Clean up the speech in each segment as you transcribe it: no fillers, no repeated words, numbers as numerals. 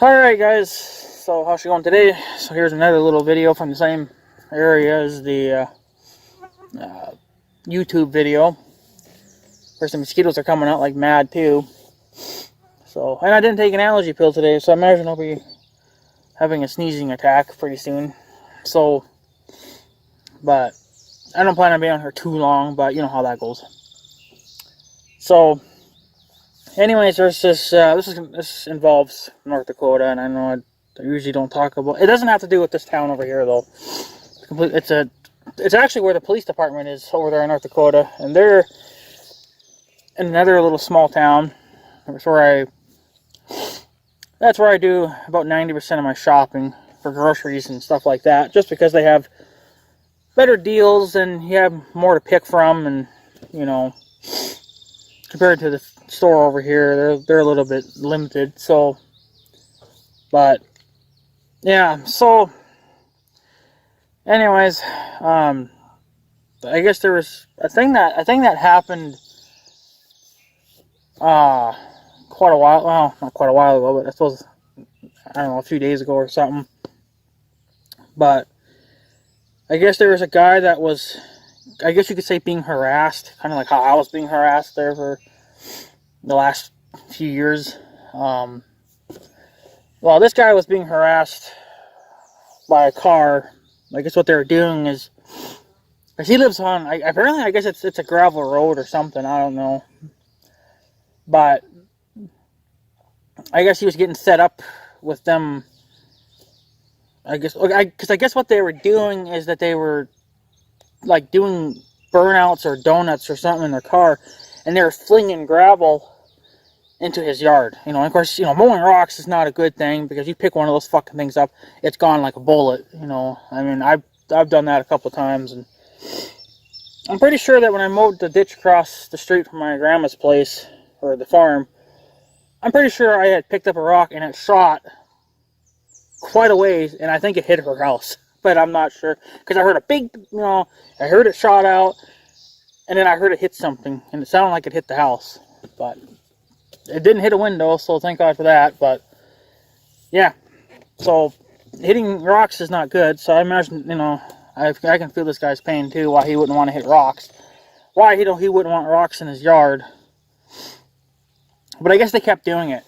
Alright guys, so how's it going today? So here's another little video from the same area as the YouTube video. First, the mosquitoes are coming out like mad too. So, and I didn't take an allergy pill today, so I imagine I'll be having a sneezing attack pretty soon. So, but I don't plan on being on here too long, but you know how that goes. So, anyways, there's this, this involves North Dakota, and I know I usually don't talk about it. Doesn't have to do with this town over here, though. It's actually where the police department is over there in North Dakota, and they're in another little small town. That's where I do about 90% of my shopping for groceries and stuff like that, just because they have better deals and you have more to pick from, and you know, compared to the store over here, they're a little bit limited. So, but yeah. So, anyways, I guess there was a thing that happened quite a while. Well, not quite a while ago, but I suppose I don't know, a few days ago or something. But I guess there was a guy that was, I guess you could say, being harassed, kind of like how I was being harassed there for the last few years. Well, this guy was being harassed by a car. I guess what they were doing is, because he lives on, apparently I guess it's a gravel road or something, I don't know. But I guess he was getting set up with them. I guess what they were doing is that they were like doing burnouts or donuts or something in their car, and they were flinging gravel into his yard. You know, and of course, you know, mowing rocks is not a good thing, because you pick one of those fucking things up, it's gone like a bullet. You know, I mean, I've done that a couple of times, and I'm pretty sure that when I mowed the ditch across the street from my grandma's place, or the farm, I'm pretty sure I had picked up a rock and it shot quite a ways, and I think it hit her house, but I'm not sure, because I heard a big, you know, I heard it shot out, and then I heard it hit something, and it sounded like it hit the house, but it didn't hit a window, so thank God for that. But yeah, so hitting rocks is not good. So I imagine, you know, I can feel this guy's pain too, why he wouldn't want to hit rocks, why he wouldn't want rocks in his yard. But I guess they kept doing it.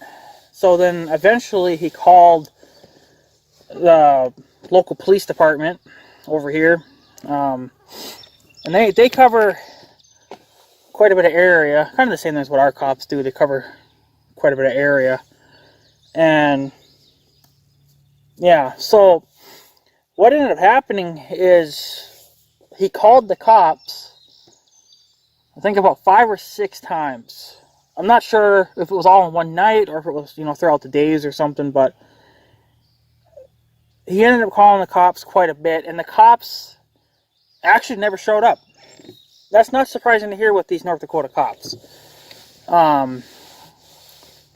So then eventually he called the local police department over here, and they cover quite a bit of area, kind of the same as what our cops do. They cover quite a bit of area. And yeah, so what ended up happening is he called the cops, I think, about 5 or 6 times. I'm not sure if it was all in one night or if it was, you know, throughout the days or something, but he ended up calling the cops quite a bit, and the cops actually never showed up. That's not surprising to hear with these North Dakota cops.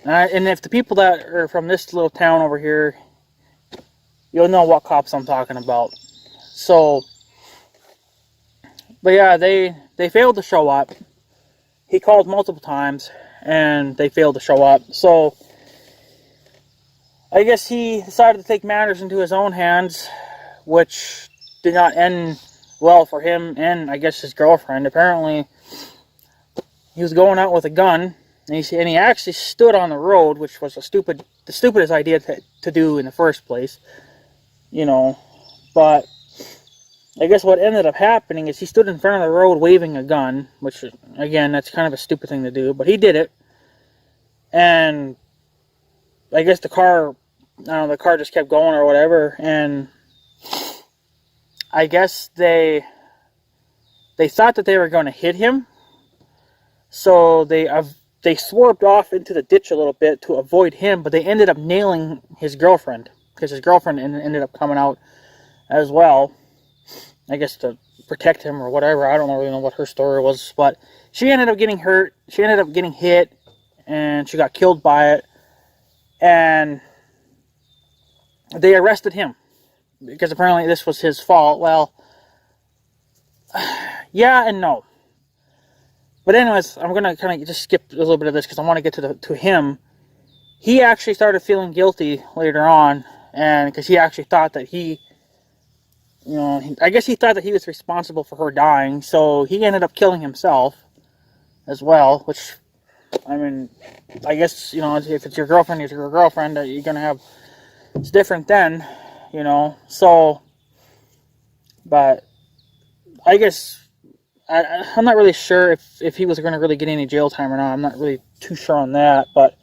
And if the people that are from this little town over here, you'll know what cops I'm talking about. So, but yeah, they failed to show up. He called multiple times, and they failed to show up. So, I guess he decided to take matters into his own hands, which did not end well for him and I guess his girlfriend. Apparently, he was going out with a gun, and he actually stood on the road, which was the stupidest idea to do in the first place, you know. But I guess what ended up happening is he stood in front of the road waving a gun, which, again, that's kind of a stupid thing to do, but he did it. And I guess the car just kept going or whatever, and I guess they thought that they were going to hit him, so they swerved off into the ditch a little bit to avoid him, but they ended up nailing his girlfriend, because his girlfriend ended up coming out as well, I guess to protect him or whatever. I don't really know what her story was, but she ended up getting hurt. She ended up getting hit, and she got killed by it, and they arrested him, because apparently this was his fault. Well, yeah and no. But anyways, I'm going to kind of just skip a little bit of this, because I want to get to him. he actually started feeling guilty later on, and because he actually thought that I guess he thought that he was responsible for her dying, so he ended up killing himself as well, which, I mean, I guess, if it's your girlfriend, it's your girlfriend, you're going to have, it's different then, so, but, I guess, I'm not really sure if he was going to really get any jail time or not. I'm not really too sure on that, but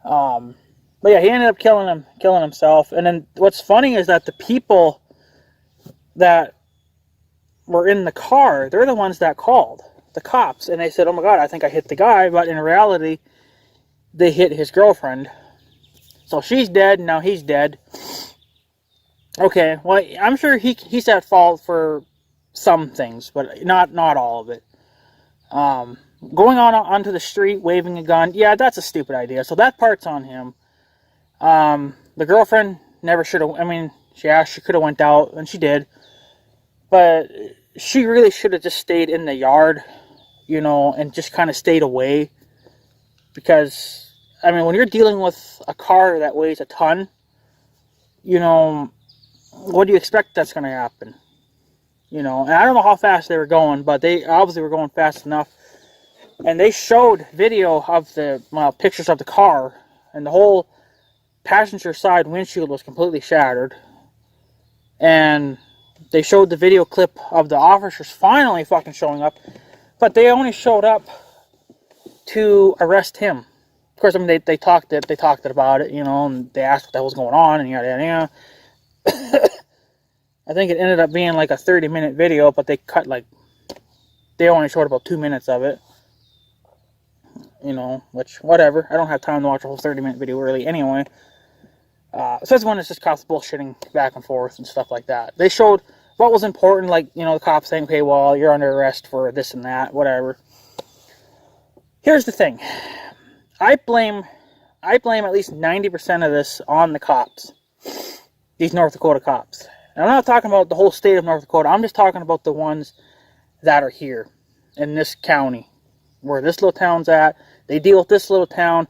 yeah, he ended up killing himself. And then what's funny is that the people that were in the car, they're the ones that called the cops, and they said, "Oh my God, I think I hit the guy," but in reality, they hit his girlfriend. So she's dead, and now he's dead. Okay, well, I'm sure he's at fault for some things, but not all of it. Going onto the street, waving a gun, yeah, that's a stupid idea. So that part's on him. The girlfriend never should have. I mean, she could have went out, and she did, but she really should have just stayed in the yard, and just kind of stayed away. Because, I mean, when you're dealing with a car that weighs a ton, what do you expect that's going to happen? And I don't know how fast they were going, but they obviously were going fast enough. And they showed video of pictures of the car, and the whole passenger side windshield was completely shattered. And they showed the video clip of the officers finally fucking showing up, but they only showed up to arrest him. Of course, I mean, they talked about it, and they asked what the hell was going on, and yada yada yada. I think it ended up being like a 30-minute video, but they they only showed about 2 minutes of it. Which, whatever. I don't have time to watch a whole 30-minute video really anyway. Especially when it's just cops bullshitting back and forth and stuff like that. They showed what was important, the cops saying, okay, well, you're under arrest for this and that, whatever. Here's the thing. I blame at least 90% of this on the cops. These North Dakota cops. And I'm not talking about the whole state of North Dakota. I'm just talking about the ones that are here in this county, where this little town's at. They deal with this little town.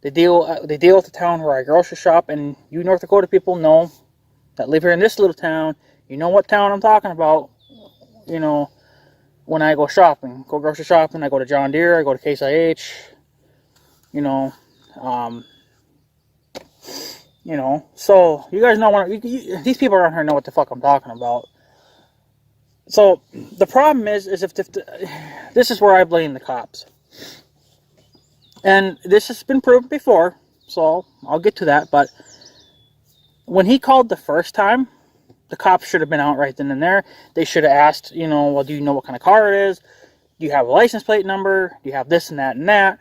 They deal with the town where I grocery shop. And you North Dakota people know that live here in this little town. You know what town I'm talking about. When I go shopping, go grocery shopping, I go to John Deere, I go to Case IH. So you guys know these people around here know what the fuck I'm talking about. So the problem is if this is where I blame the cops, and this has been proven before, so I'll get to that. But when he called the first time, the cops should have been out right then and there. They should have asked, well, do you know what kind of car it is? Do you have a license plate number? Do you have this and that and that?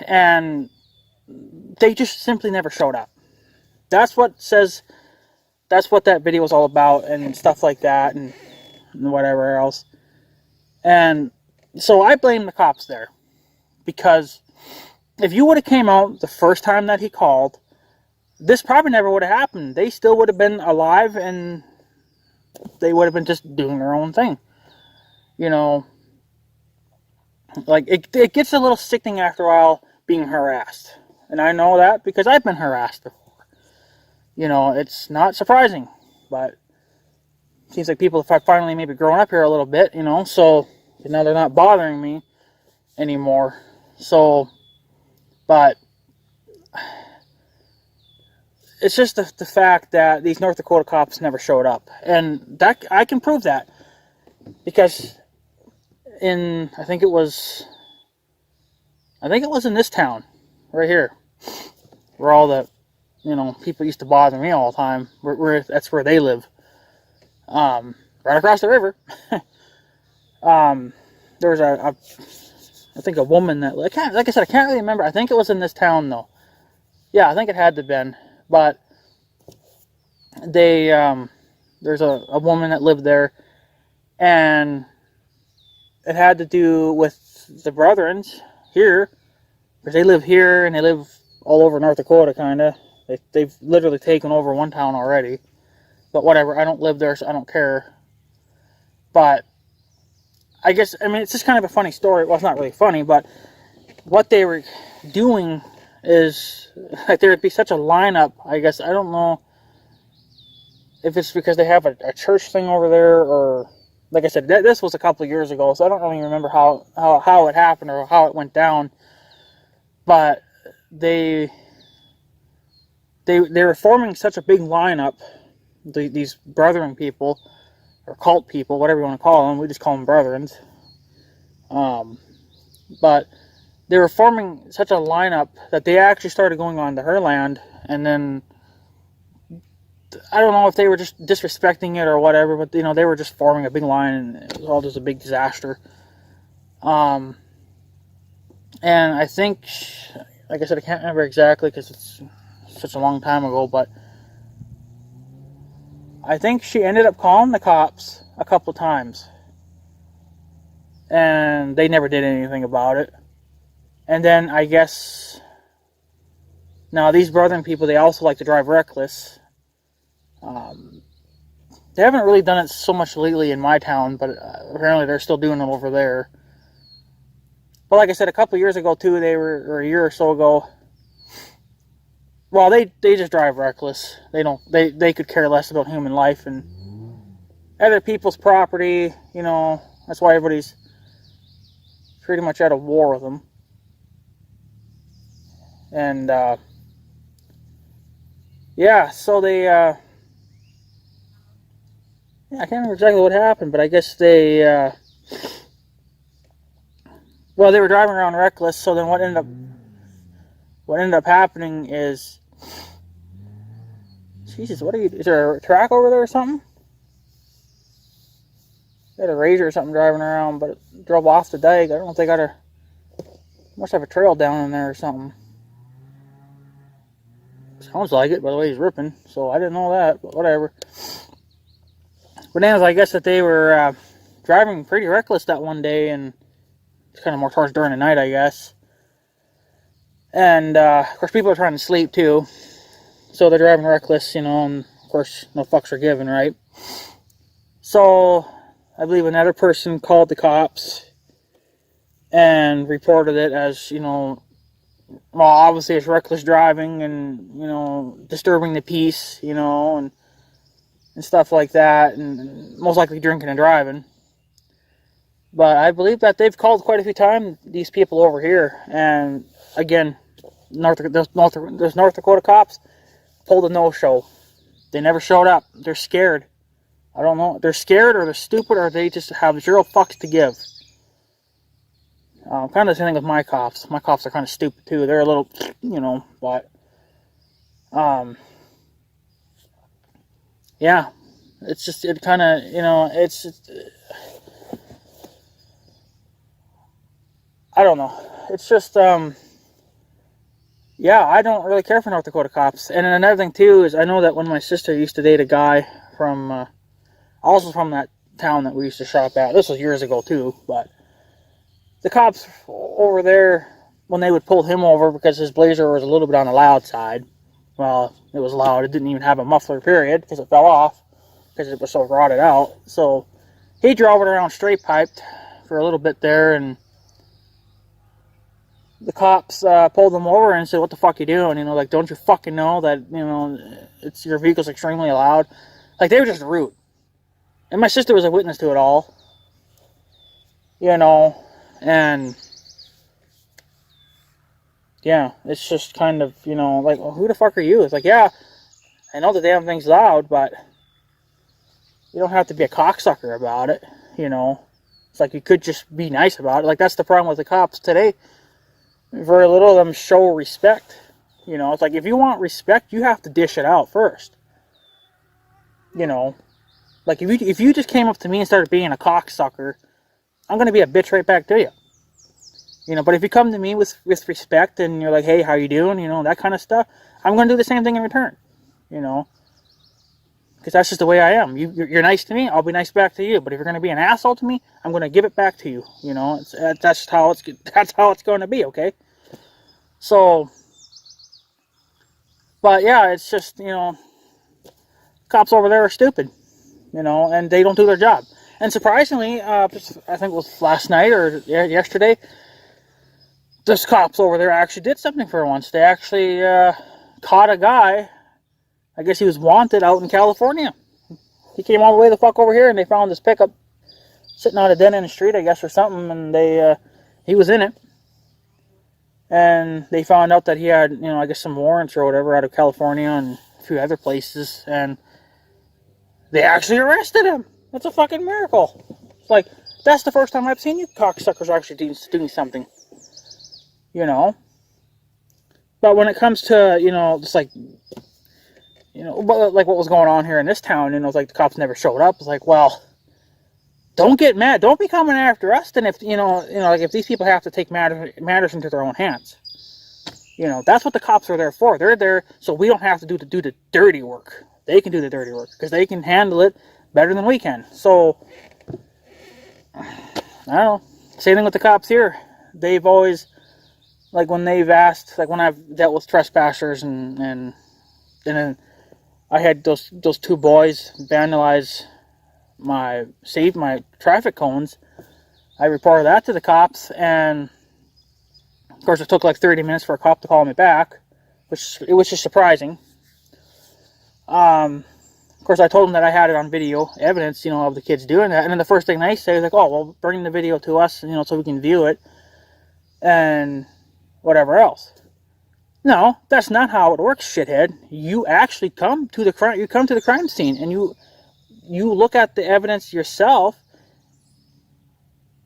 And they just simply never showed up. That's what that video was all about, and stuff like that, and whatever else. And so I blame the cops there, because if you would have came out the first time that he called, this probably never would have happened. They still would have been alive, and they would have been just doing their own thing. It gets a little sickening after a while being harassed. And I know that because I've been harassed before. It's not surprising, but it seems like people have finally maybe grown up here a little bit, so now they're not bothering me anymore. So, but it's just the fact that these North Dakota cops never showed up. And that I can prove that, because I think it was in this town right here, where all the people used to bother me all the time. That's where they live, right across the river. There was I think a woman that, like I said, I can't really remember. I think it was in this town though. Yeah, I think it had to have been. But there's a woman that lived there, and it had to do with the Brethrens here, because they live here and they live all over North Dakota, kind of. They've literally taken over one town already. But whatever, I don't live there, so I don't care. But I guess, it's just kind of a funny story. Well, it's not really funny, but what they were doing is, like, there'd be such a lineup. I guess, I don't know if it's because they have a church thing over there, or, like I said, this was a couple of years ago, so I don't really remember how it happened or how it went down. But they were forming such a big lineup, these brethren people, or cult people, whatever you want to call them. We just call them brethrens. But they were forming such a lineup that they actually started going on to her land, and then I don't know if they were just disrespecting it or whatever, but they were just forming a big line, and it was all just a big disaster. And I think, like I said, I can't remember exactly because it's such a long time ago, but I think she ended up calling the cops a couple times, and they never did anything about it. And then I guess, now these brethren people, they also like to drive reckless. They haven't really done it so much lately in my town, but apparently they're still doing it over there. But like I said, a couple years ago too, or a year or so ago, well, they just drive reckless. They could care less about human life and other people's property. That's why everybody's pretty much at a war with them. And yeah, so they I can't remember exactly what happened, but I guess they well, they were driving around reckless. So then what ended up happening is, Jesus, is there a track over there or something? They had a Razor or something driving around, but it drove off the dike. I don't know if they must have a trail down in there or something. Sounds like it, by the way he's ripping, so I didn't know that, but whatever. But anyways, I guess that they were driving pretty reckless that one day, and it's kind of more towards during the night, I guess. And, of course, people are trying to sleep, too. So they're driving reckless, and, of course, no fucks are given, right? So, I believe another person called the cops and reported it as, well, obviously it's reckless driving and, disturbing the peace, and stuff like that, and most likely drinking and driving. But I believe that they've called quite a few times, these people over here, and again, North Dakota cops pulled a no-show. They never showed up. They're scared. I don't know. They're scared, or they're stupid, or they just have zero fucks to give. Kind of the same thing with my cops. My cops are kind of stupid too. They're a little, but yeah, it's just, it kind of, it's just, I don't know. It's just, yeah, I don't really care for North Dakota cops. And then another thing too is, I know that when my sister used to date a guy from, also from that town that we used to shop at. This was years ago too, but the cops over there, when they would pull him over because his Blazer was a little bit on the loud side, well, it was loud. It didn't even have a muffler, period, because it fell off because it was so rotted out. So he drove it around straight piped for a little bit there, and the cops pulled him over and said, "What the fuck you doing? Like, don't you fucking know that, it's your vehicle's extremely loud?" Like, they were just rude. And my sister was a witness to it all. And yeah, it's just kind of, like, well, who the fuck are you? It's like, yeah, I know the damn thing's loud, but you don't have to be a cocksucker about it, It's like, you could just be nice about it. Like, that's the problem with the cops today. Very little of them show respect. It's like, if you want respect, you have to dish it out first. Like, if you just came up to me and started being a cocksucker, I'm going to be a bitch right back to you. But if you come to me with respect and you're like, "Hey, how you doing?" That kind of stuff, I'm going to do the same thing in return. Because that's just the way I am. You're nice to me, I'll be nice back to you. But if you're going to be an asshole to me, I'm going to give it back to you. That's how it's going to be. Okay. So, but yeah, it's just cops over there are stupid. And they don't do their job. And surprisingly, I think it was last night or yesterday, this cops over there actually did something for once. They actually caught a guy. I guess he was wanted out in California. He came all the way the fuck over here, and they found this pickup sitting on a dead end street, I guess, or something, and he was in it. And they found out that he had, I guess some warrants or whatever out of California and a few other places, and they actually arrested him. That's a fucking miracle. It's like, that's the first time I've seen you cocksuckers actually doing something. But when it comes to, just like, like what was going on here in this town, it's like the cops never showed up. It's like, well, don't get mad. Don't be coming after us. Then if, like if these people have to take matters into their own hands. That's what the cops are there for. They're there so we don't have to do the dirty work. They can do the dirty work because they can handle it better than we can. So, I don't know. Same thing with the cops here. They've always, like when they've asked, like when I've dealt with trespassers and then I had those two boys vandalize my traffic cones. I reported that to the cops, and of course it took like 30 minutes for a cop to call me back, which was just surprising. Of course I told them that I had it on video evidence, of the kids doing that, and then the first thing they say is like, oh, well, bring the video to us, so we can view it, and whatever else. No, that's not how it works, shithead. You actually come to the crime scene, and you look at the evidence yourself,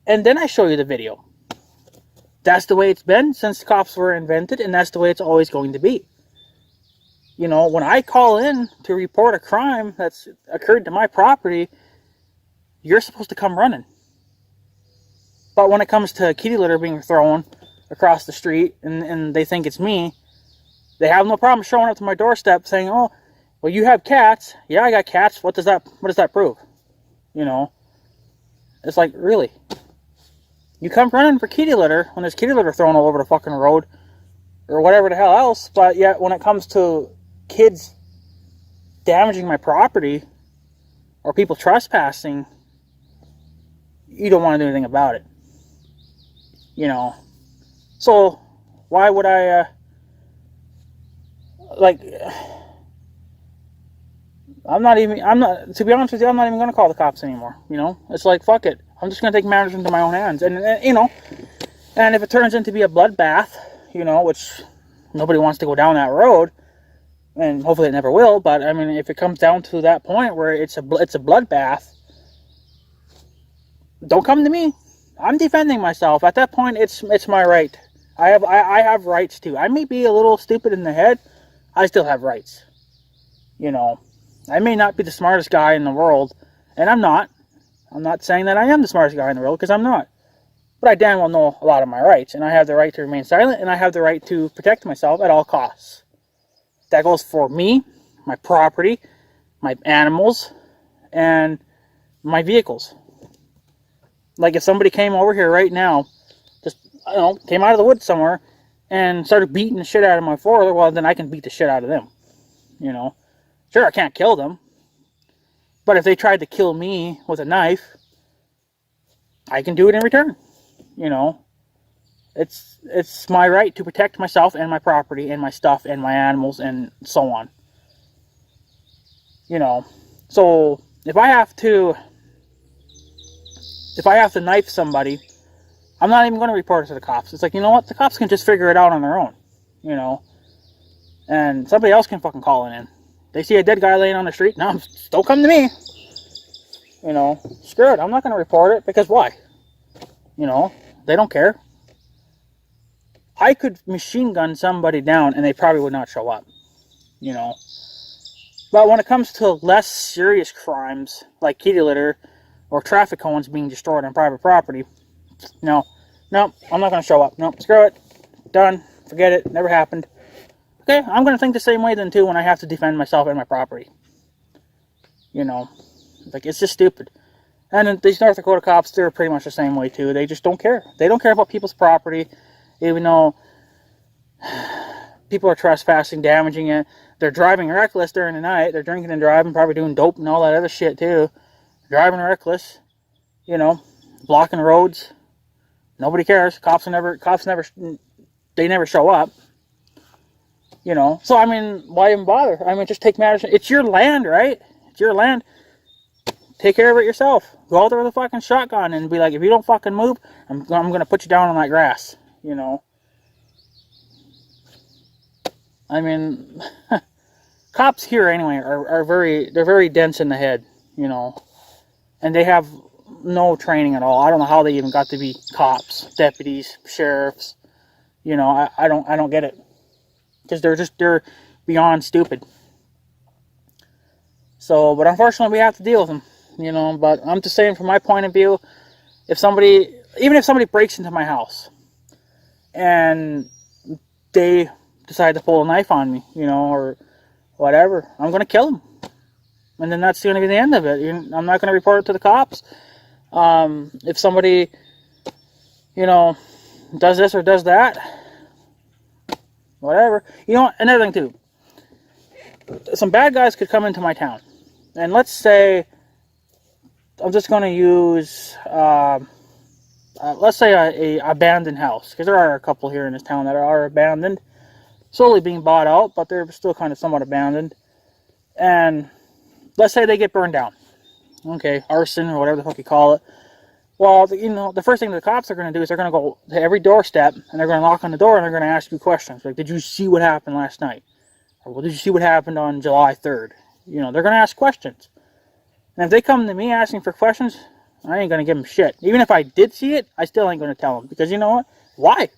and then I show you the video. That's the way it's been since cops were invented, and that's the way it's always going to be. When I call in to report a crime that's occurred to my property, you're supposed to come running. But when it comes to kitty litter being thrown across the street, and they think it's me, they have no problem showing up to my doorstep saying, oh, well, you have cats. Yeah, I got cats. What does that prove? It's like, really? You come running for kitty litter when there's kitty litter thrown all over the fucking road or whatever the hell else, but yet when it comes to kids damaging my property or people trespassing, you don't want to do anything about it. So why would I to be honest with you, I'm not even going to call the cops anymore. It's like, fuck it. I'm just going to take matters into my own hands. And if it turns into be a bloodbath, which nobody wants to go down that road, and hopefully it never will, but I mean, if it comes down to that point where it's a bloodbath, don't come to me. I'm defending myself. At that point, it's my right. I have rights too. I may be a little stupid in the head. I still have rights. I may not be the smartest guy in the world, and I'm not. I'm not saying that I am the smartest guy in the world, because I'm not. But I damn well know a lot of my rights, and I have the right to remain silent, and I have the right to protect myself at all costs. That goes for me, my property, my animals, and my vehicles. Like if somebody came over here right now, just, came out of the woods somewhere, and started beating the shit out of my four-wheeler, well, then I can beat the shit out of them. Sure, I can't kill them. But if they tried to kill me with a knife, I can do it in return. It's my right to protect myself and my property and my stuff and my animals and so on. So if I have to knife somebody, I'm not even going to report it to the cops. It's like, you know what? The cops can just figure it out on their own. And somebody else can fucking call it in. They see a dead guy laying on the street. No, don't come to me. Screw it. I'm not going to report it, because why? They don't care. I could machine gun somebody down and they probably would not show up. But when it comes to less serious crimes like kitty litter or traffic cones being destroyed on private property, no, I'm not going to show up. No, screw it. Done. Forget it. Never happened. Okay, I'm going to think the same way then too when I have to defend myself and my property. It's just stupid. And then these North Dakota cops, they're pretty much the same way too. They just don't care. They don't care about people's property, even though people are trespassing, damaging it. They're driving reckless during the night. They're drinking and driving, probably doing dope and all that other shit too. Driving reckless, blocking roads. Nobody cares. Cops never they never show up. You know, so I mean, why even bother? I mean, just take matters. It's your land, right? It's your land. Take care of it yourself. Go out there with a fucking shotgun and be like, if you don't fucking move, I'm gonna put you down on that grass. You know. I mean, cops here anyway are very dense in the head. You know, and they have no training at all. I don't know how they even got to be cops, deputies, sheriffs. You know, I don't get it. Because they're beyond stupid. So, but unfortunately we have to deal with them, you know, but I'm just saying from my point of view, even if somebody breaks into my house and they decide to pull a knife on me, you know, or whatever, I'm going to kill them. And then that's going to be the end of it. I'm not going to report it to the cops. If somebody, you know, does this or does that, whatever. You know, another thing too. Some bad guys could come into my town. And let's say, I'm just going to use, let's say a abandoned house. Because there are a couple here in this town that are abandoned. Slowly being bought out, but they're still kind of somewhat abandoned. And let's say they get burned down. Okay, arson or whatever the fuck you call it. Well, you know, the first thing the cops are going to do is they're going to go to every doorstep and they're going to knock on the door and they're going to ask you questions. Like, did you see what happened last night? Or, well, did you see what happened on July 3rd? You know, they're going to ask questions. And if they come to me asking for questions, I ain't going to give them shit. Even if I did see it, I still ain't going to tell them. Because you know what? Why?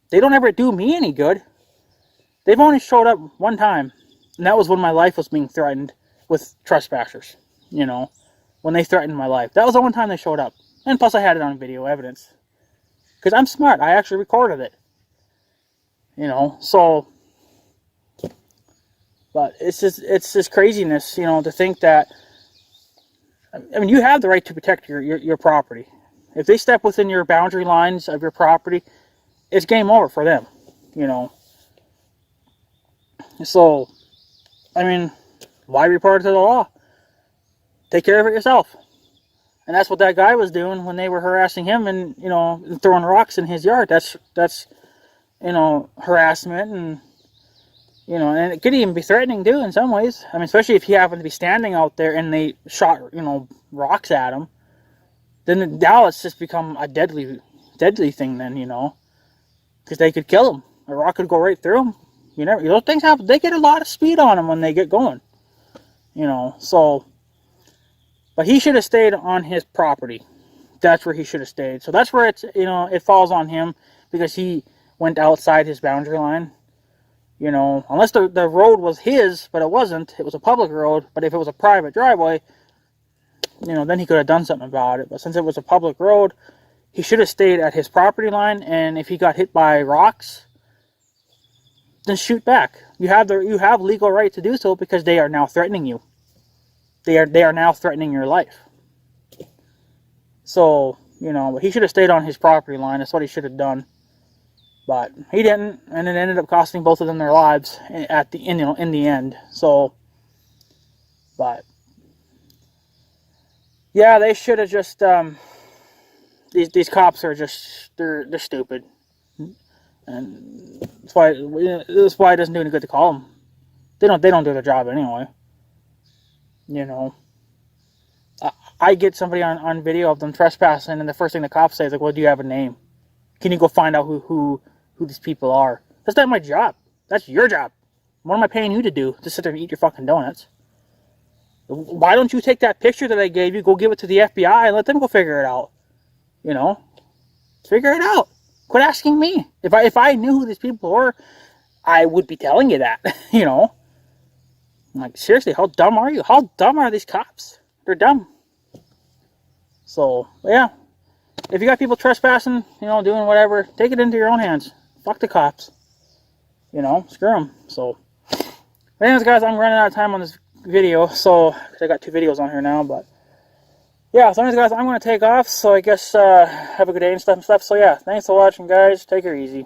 They don't ever do me any good. They've only showed up one time. And that was when my life was being threatened with trespassers. You know, when they threatened my life. That was the one time they showed up. And plus I had it on video evidence. Because I'm smart. I actually recorded it. You know, so... But it's this craziness, you know, to think that... I mean, you have the right to protect your property. If they step within your boundary lines of your property, it's game over for them, you know. So, I mean, why report it to the law? Take care of it yourself. And that's what that guy was doing when they were harassing him and, you know, throwing rocks in his yard. That's you know, harassment and, you know, and it could even be threatening too in some ways. I mean, especially if he happened to be standing out there and they shot, you know, rocks at him. Then now it's just become a deadly thing then, you know. Because they could kill him. A rock could go right through him. You know, those things happen. They get a lot of speed on them when they get going. You know, so... But he should have stayed on his property. That's where he should have stayed. So that's where it's, you know, it falls on him because he went outside his boundary line. You know, unless the road was his, but it wasn't. It was a public road. But if it was a private driveway, you know, then he could have done something about it. But since it was a public road, he should have stayed at his property line. And if he got hit by rocks, then shoot back. You have legal right to do so because they are now threatening you. They are now threatening your life. So, you know, he should have stayed on his property line. That's what he should have done. But he didn't, and it ended up costing both of them their lives at the end, you know, in the end. So, but yeah, they should have just these cops are just they're stupid, and that's why it doesn't do any good to call them. They don't do their job anyway. You know, I get somebody on video of them trespassing, and the first thing the cops say is like, "Well, do you have a name? Can you go find out who these people are?" That's not my job. That's your job. What am I paying you to do? To sit there and eat your fucking donuts? Why don't you take that picture that I gave you, go give it to the FBI, and let them go figure it out? You know, figure it out. Quit asking me. If I knew who these people were, I would be telling you that. You know. I'm like, seriously, how dumb are you? How dumb are these cops? They're dumb. So, yeah. If you got people trespassing, you know, doing whatever, take it into your own hands. Fuck the cops. You know, screw them. So, anyways, guys, I'm running out of time on this video. So, I got 2 videos on here now, but yeah, so anyways, guys, I'm going to take off. So, I guess, have a good day and stuff. So, yeah, thanks for watching, guys. Take it easy.